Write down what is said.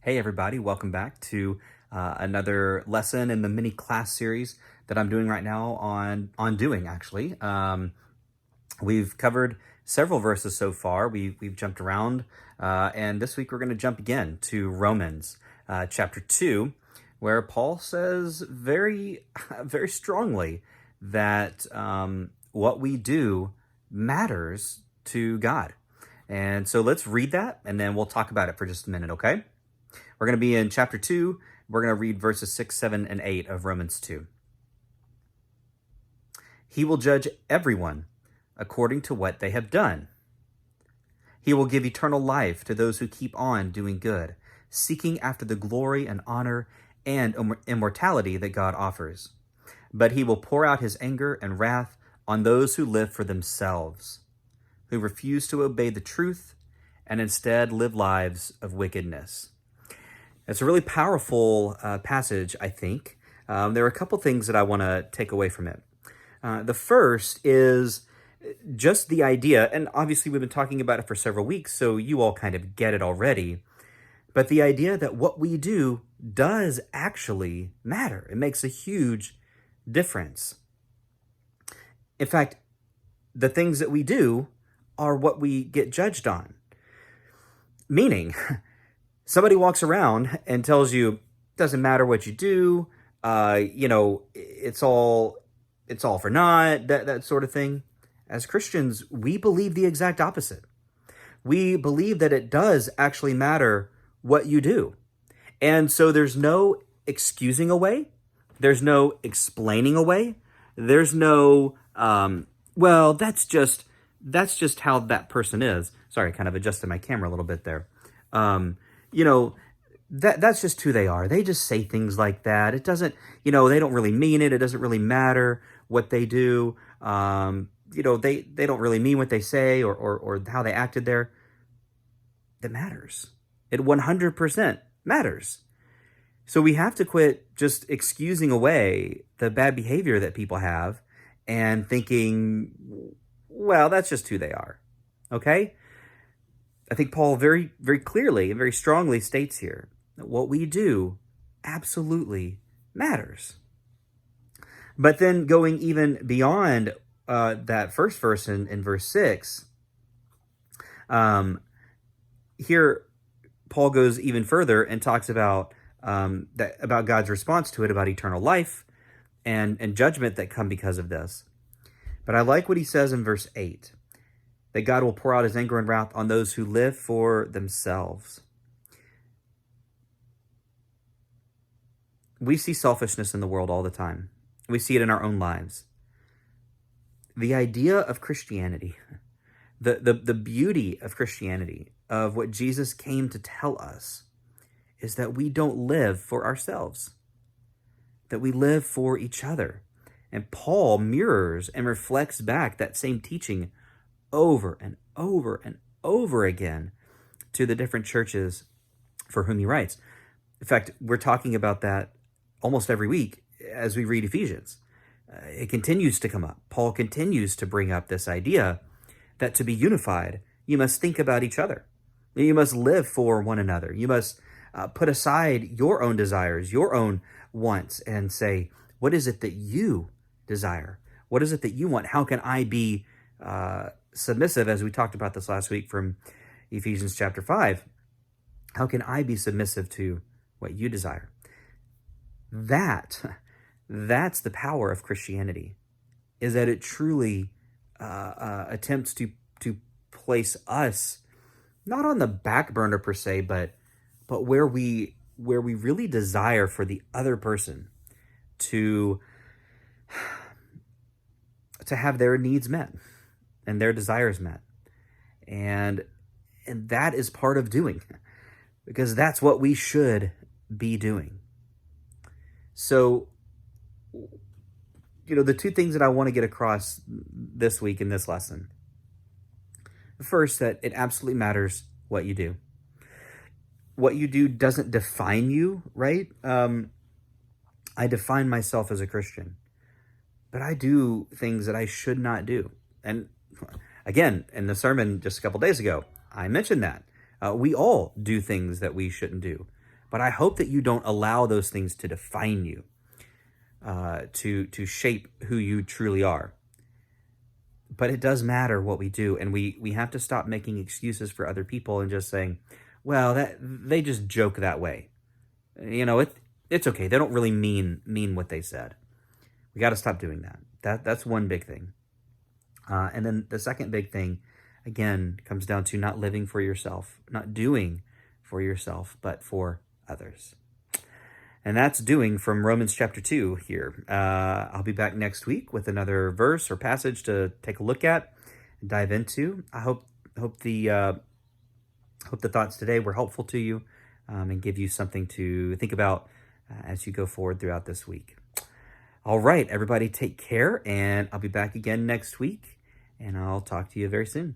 Hey everybody, welcome back to another lesson in the mini class series that I'm doing right now on doing actually. We've covered several verses so far. We've jumped around, and this week we're going to jump again to Romans chapter 2, where Paul says very very strongly that what we do matters to God. And so let's read that, and then we'll talk about it for just a minute, okay? We're going to be in chapter 2. We're going to read verses 6, 7, and 8 of Romans 2. He will judge everyone according to what they have done. He will give eternal life to those who keep on doing good, seeking after the glory and honor and immortality that God offers. But he will pour out his anger and wrath on those who live for themselves, who refuse to obey the truth and instead live lives of wickedness. It's a really powerful passage, I think. There are a couple things that I want to take away from it. The first is just the idea, and obviously we've been talking about it for several weeks, so you all kind of get it already, but the idea that what we do does actually matter. It makes a huge difference. In fact, the things that we do are what we get judged on. Meaning, somebody walks around and tells you, doesn't matter what you do, it's all for naught, that sort of thing. As Christians, we believe the exact opposite. We believe that it does actually matter what you do. And so there's no excusing away. There's no explaining away. There's no, well, that's just how that person is. Sorry, I kind of adjusted my camera a little bit there. That's just who they are. They just say things like that. It doesn't, they don't really mean it. It doesn't really matter what they do. They don't really mean what they say or how they acted there. That matters. It 100% matters. So we have to quit just excusing away the bad behavior that people have and thinking, well, that's just who they are. Okay? I think Paul very, very clearly and very strongly states here that what we do absolutely matters. But then going even beyond that first verse in verse 6, here Paul goes even further and talks about about God's response to it, about eternal life and judgment that come because of this. But I like what he says in verse 8, that God will pour out his anger and wrath on those who live for themselves. We see selfishness in the world all the time. We see it in our own lives. The idea of Christianity, the beauty of Christianity, of what Jesus came to tell us, is that we don't live for ourselves, that we live for each other. And Paul mirrors and reflects back that same teaching over and over and over again to the different churches for whom he writes. In fact, we're talking about that almost every week as we read Ephesians. It continues to come up. Paul continues to bring up this idea that to be unified, you must think about each other. You must live for one another. You must put aside your own desires, your own wants, and say, what is it that you desire? What is it that you want? How can I be submissive, as we talked about this last week from Ephesians chapter 5? How can I be submissive to what you desire? That's the power of Christianity, is that it truly attempts to place us not on the back burner per se, but where we really desire for the other person to have their needs met and their desires met. And that is part of doing, because that's what we should be doing. So, the two things that I want to get across this week in this lesson. First, that it absolutely matters what you do. What you do doesn't define you, right? I define myself as a Christian, but I do things that I should not do. And again, in the sermon just a couple days ago, I mentioned that. We all do things that we shouldn't do. But I hope that you don't allow those things to define you, to shape who you truly are. But it does matter what we do, and we have to stop making excuses for other people and just saying, well, that they just joke that way. It's okay. They don't really mean what they said. We got to stop doing that. That's one big thing. And then the second big thing, again, comes down to not living for yourself, not doing for yourself, but for others. And that's doing from Romans chapter 2 here. I'll be back next week with another verse or passage to take a look at and dive into. I hope the thoughts today were helpful to you, and give you something to think about as you go forward throughout this week. All right, everybody, take care, and I'll be back again next week, and I'll talk to you very soon.